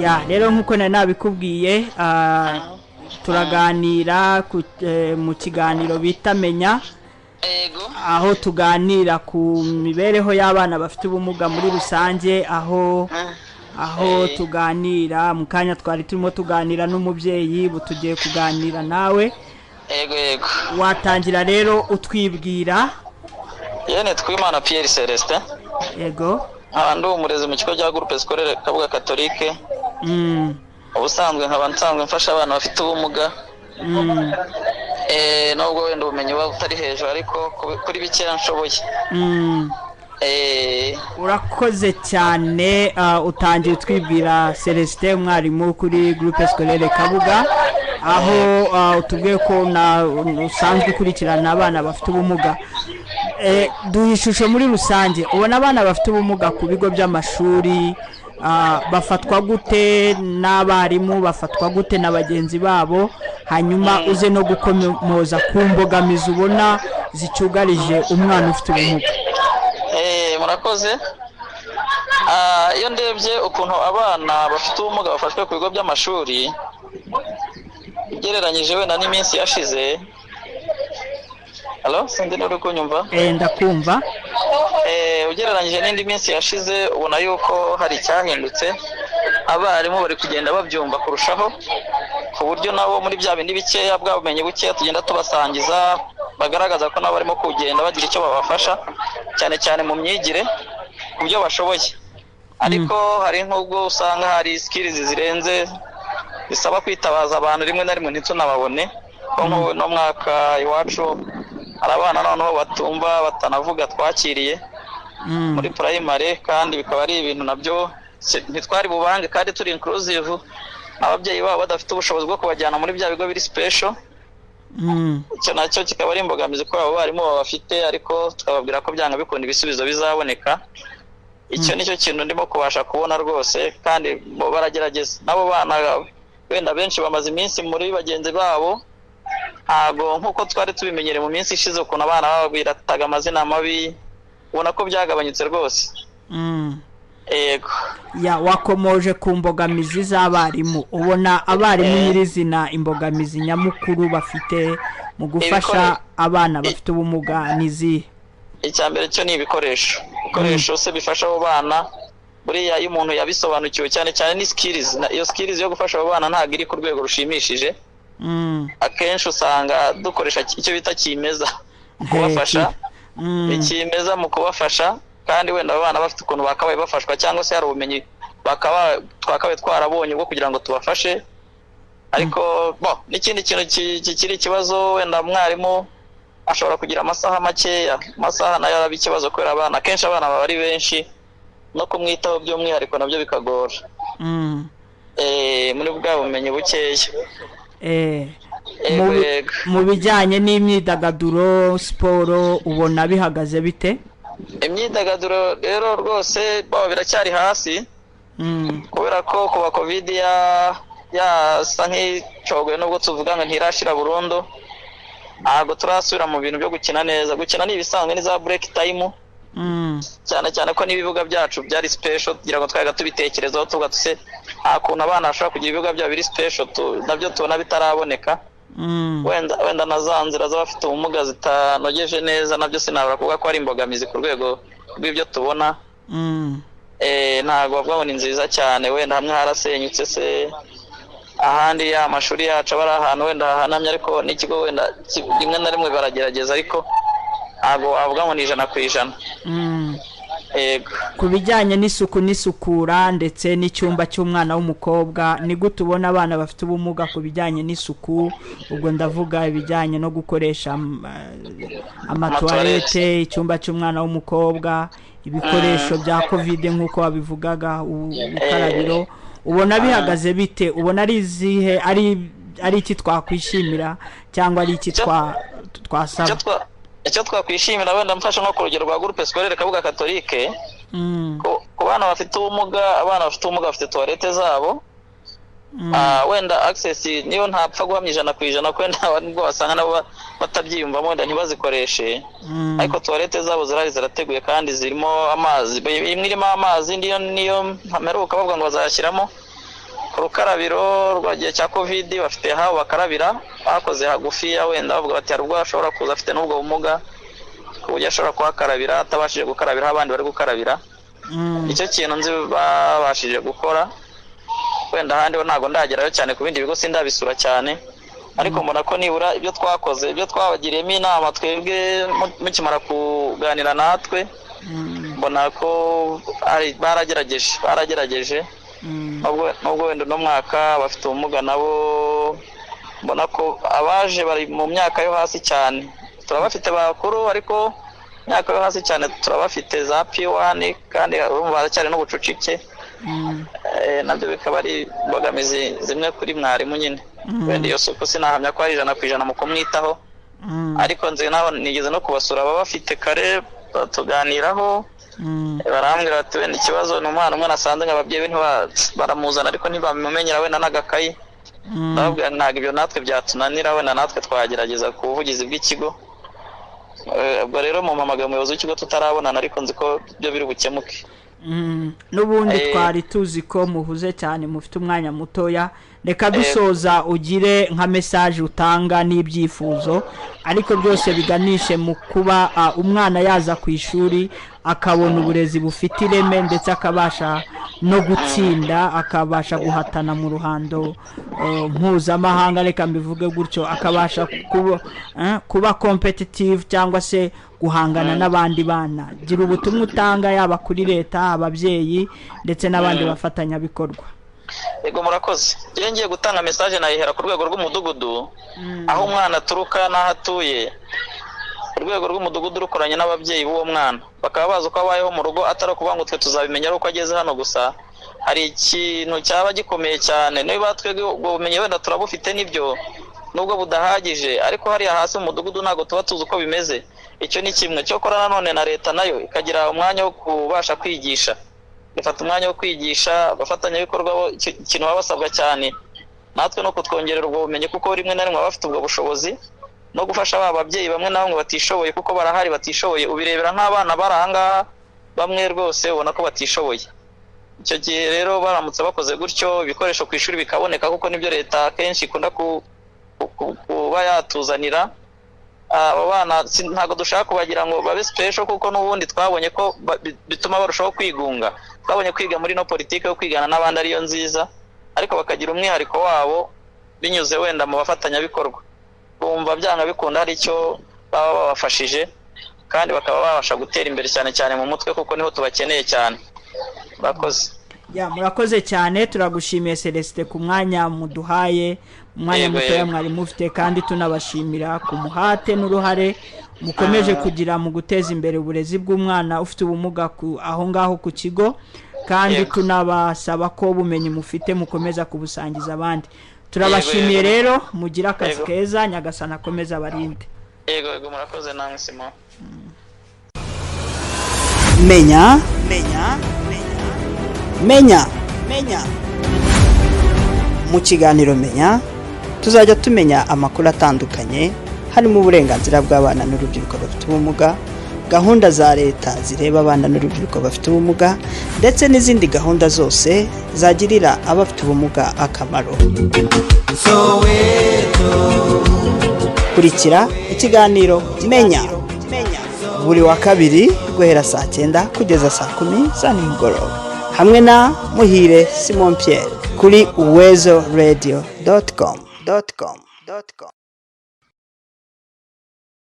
Ya rero nkuko nari nabikubwiye turaganira mu kiganiro bita menya aho tuganira ku mibereho y'abana bafite ubumuga muri rusange aho tuganira mu kanya twari turimo tuganira n'umubyeyi tugiye kuganira nawe yego watangira rero utwibwira. yene twimana Pierre Celestin yego ndi umurezi mu kigo cya groupe scolaire Kabuga Catholique ubusanzwe nkaba nsanzwe mfasha abana bafite ubumuga nubwo wenda ubumenyi buba butari hejuru ariko kuri bikeya nshoboye. urakoze cyane. utangiye twibwira Celestin umwarimu kuri groupe scolaire Kabuga aho utubwiye ko usanzwe ukurikirana abana bafite ubumuga. duha ishusho muri rusange ubona abana bafite ubumuga ku bigo by'amashuri bafatwa gute n'abarimu, bafatwa gute na bagenzi babo, hanyuma uze no gukomoza ku mbogamizi ubona zicyugarije umwana ufite ubumuga. Murakoze. Iyo ndebye ukuntu abana bafite ubumuga bafashwe ku bigo by'amashuri ugereranyije wenda n'iminsi yashize. Halo, sindi nuri kunyumva? Ndakumva. Ugereranyije n'indi minsi yashize ubona yuko hari cyahindutse, abarimu bari kugenda babyumva kurushaho ku buryo nabo muri bya bindi bikeya bw'ubumenyi bukeya tugenda tubasangiza bagaragaza ko nabo barimo kugenda bagira icyo babafasha cyane cyane mu myigire ku byo bashoboye. Ariko hari nk'ubwo usanga hari skills zirenze bisaba kwitabaza abantu rimwe na rimwe ntitunababone. Nko no mwaka iwacu hari abana noneho batumva batanavuga twakiriye muri primary, kandi bikaba ari ibintu nabyo ntitwari bubange kandi turi inclusive, ababyeyi babo badafite ubushobozi bwo kubajyana muri bya bigo biri special. Icyo nacyo kikaba ari imbogamizi ko abo barimu bafite, ariko tukababwira ko byanga bikunda ibisubizo bizaboneka. Icyo nicyo kintu ndimo kubasha kubona rwose, kandi bo baragerageza. Nabo bana wenda benshi bamaze iminsi muri bagenzi babo, ntago nkuko twari tubimenyere mu minsi ishize ukuntu abana babirataga amazina mabi, ubona ko byagabanyutse rwose. Yego. Wakomoje ku mbogamizi z'abarimu, ubona abarimu nyirizina imbogamizi nyamukuru bafite mu gufasha abana bafite ubumuga nizi? Icyambere cyo ni ibikoresho se bifasha abo bana. Buriya iyo umuntu yabisobanukiwe cyane cyane ni skills, iyo skills yo gufasha abo bana ntago iri ku rwego rushimishije. Akenshi usanga dukoresha icyo bita kimeza kubafasha, ikimeza mu kubafasha, kandi wenda abana bafite ukuntu bakabaye bafashwa cyangwa se hari ubumenyi twakabaye twarabonye bwo kugira ngo tubafashe. Ariko n'ikindi kintu kikiri ikibazo, wenda mwarimu ashobora kugira amasaha makeya, amasaha nayo araba ikibazo kubera abana kenshi abana baba ari benshi, no kumwitaho by'umwihariko nabyo bikagora muri bwa bumenyi bukeya. Mu bijyanye n'imyidagaduro, siporo, ubona bihagaze bite? Imyidagaduro rero rwose biracyari hasi kubera ko kuba covid yasa nk'icogoye, nubwo tuvuga ngo ntirashira burundu, ntabwo turasubira mu bintu byo gukina neza. Gukina ni ibisanzwe, ni za break time, cyane cyane ko n'ibibuga byacu byari special kugira ngo twaga tubitekerezaho tuvuga tuse kuntu abana bashobora kugira ibibuga byabo biri special nabyo tubona bitaraboneka. Wenda na za nzira z'abafite ubumuga zitanogeje neza, nabyo sinabura kuvuga ko ari imbogamizi ku rwego rw'ibyo tubona. Ntabwo bavuga ngo ni nziza cyane, wenda hamwe harasenyutse se, ahandi amashuri yacu aba ari ahantu wenda hahanamye, ariko n'ikigo wenda rimwe na rimwe baragerageza, ariko ntabwo wavuga ngo ni 100%. Ku bijyanye n'isuku n'isukura ndetse n'icyumba cy'umwana w'umukobwa, ni gute ubona abana bafite ubumuga ku bijyanye n'isuku? Ubwo ndavuga ibijyanye no gukoresha amatoilette, icyumba cy'umwana w'umukobwa, ibikoresho bya covid nk'uko wabivugaga, ubukarabiro. Ubona bihagaze bite? Ubona ari izihe, ari iki twakwishimira cyangwa ari iki twasaba? Icyo twakwishimira wenda mfasha nko ku rugero rwa groupe scolaire Kabuga Catholique, ku bana bafite ubumuga, abana bafite ubumuga bafite toilette zabo. Wenda access niyo ntapfa guhamya 100% ko wenda nibwo basanga nabo batabyiyumvamo wenda ntibazikoreshe, ariko toilette zabo zirateguye kandi zirimo amazi, imwe irimo amazi, niyo mperuka bavuga ngo bazashyiramo ku rukarabiro rwa gihe cya covid bafite aho bakarabira bakoze hagufi wenda bavuga bati hari ubwo ashobora kuza afite n'ubwo bumuga ku buryo ashobora kuhakarabira atabashije gukarabira aho abandi bari gukarabira. Icyo kintu nzi babashije gukora, wenda ahandi ho ntabwo ndagerayo cyane, ku bindi bigo sindabisura cyane, ariko mbona ko nibura ibyo twakoze, ibyo twabagiriyemo inama twebwe mukimara kuganira natwe, mbona ko baragerageje nubwo wenda uno mwaka bafite ubumuga nabo mbona ko abaje bari mu myaka yo hasi cyane, turabafite bakuru ariko myaka yo hasi cyane turabafite za P1 kandi baracyari n'ubucucike. Nabyo bikaba ari imbogamizi zimwe kuri mwarimu nyine, wenda iyo suku sinahamya ko ari 100% mu kumwitaho, ariko nzi naho nigeze no kubasura baba bafite kare tuganiraho, barambwira ati wenda ikibazo ni umwana umwe nasanze nk'ababyeyi be baramuzana ariko ntibamumenyera wenda n'agakayi. Ndababwira ntabwo ibyo natwe byatunanira, wenda natwe twagerageza ku buvugizi bw'ikigo. Ubwo rero mu mpamagaye umuyobozi w'ikigo tutarabonana, ariko nzi ko byo biri bukemuke. N'ubundi twari tuzi ko muhuze cyane mufite umwanya mutoya, reka dusoza ugire nka message utanga n'ibyifuzo, ariko byose biganishe mu kuba umwana yaza ku ishuri akabona uburezi bufite ireme ndetse akabasha no gutsinda, akabasha guhatana mu ruhando mpuzamahanga, reka mbivuge gutyo, akabasha kuba competitive cyangwa se guhangana n'abandi bana. Gira ubutumwa utanga yaba kuri leta, ababyeyi ndetse n'abandi bafatanyabikorwa. Yego murakoze. Ngiye gutanga message nayihera ku rwego rw'umudugudu, aho umwana aturuka n'aho atuye. Urwego rw'umudugudu rukoranye n'ababyeyi b'uwo mwana, bakaba bazi uko abayeho mu rugo, atari kuvuga ngo twe tuzabimenya ari uko ageze hano gusa. Hari ikintu cyaba gikomeye cyane, niba twebwe ubumenyi wenda turabufite n'ibyo nubwo budahagije, ariko hariya hasi mu mudugudu ntabwo tuba tuzi uko bimeze. Icyo ni kimwe cyo korana none na leta nayo ikagira umwanya wo kubasha kwigisha, ifata umwanya wo kwigisha abafatanyabikorwa ikintu babasabwa cyane natwe no kutwongerera ubwo bumenyi, kuko rimwe na rimwe bafite ubwo bushobozi no gufasha ababyeyi bamwe na bamwe batishoboye, kuko barahari batishoboye. Ubirebera nk'abana baranga bamwe rwose ubona ko batishoboye. Icyo gihe rero baramutse bakoze gutyo, ibikoresho ku ishuri bikaboneka, kuko nibyo leta kenshi ikunda kuba yatuzanira. Abo bana ntabwo dushaka kubagira ngo babe special, kuko n'ubundi twabonye ko bituma barushaho kwigunga. Twabonye kwiga muri no politike yo kwigana n'abandi ariyo nziza, ariko bakagira umwihariko wabo binyuze wenda mu bafatanyabikorwa. Bumva byanga bikunda hari icyo baba babafashije, kandi bakaba babasha gutera imbere cyane cyane mu mutwe, kuko niho tubakeneye cyane. Murakoze. Murakoze cyane, turagushimiye Celestin ku mwanya muduhaye, umwanya mutoya mwari mufite, kandi tunabashimira ku muhate n'uruhare mukomeje kugira mu guteza imbere uburezi bw'umwana ufite ubumuga aho ngaho ku kigo, kandi tunabasaba ko ubumenyi mufite mukomeza kubusangiza abandi. Turabashimiye rero, mugira akazi keza, Nyagasana akomeza abarinde. Yego murakoze namwe Simo. Menya mu kiganiro Menya tuzajya tumenya amakuru atandukanye, harimo uburenganzira bw'abana n'urubyiruko bafite ubumuga, gahunda za leta zireba abana n'urubyiruko bafite ubumuga, ndetse n'izindi gahunda zose zagirira abafite ubumuga akamaro. Kurikira ikiganiro Menya buri wa kabiri guhera saa 9 kugeza saa 10 za nimugoroba, hamwe na Muhire Simon Pierre kuri uwezoradio.com.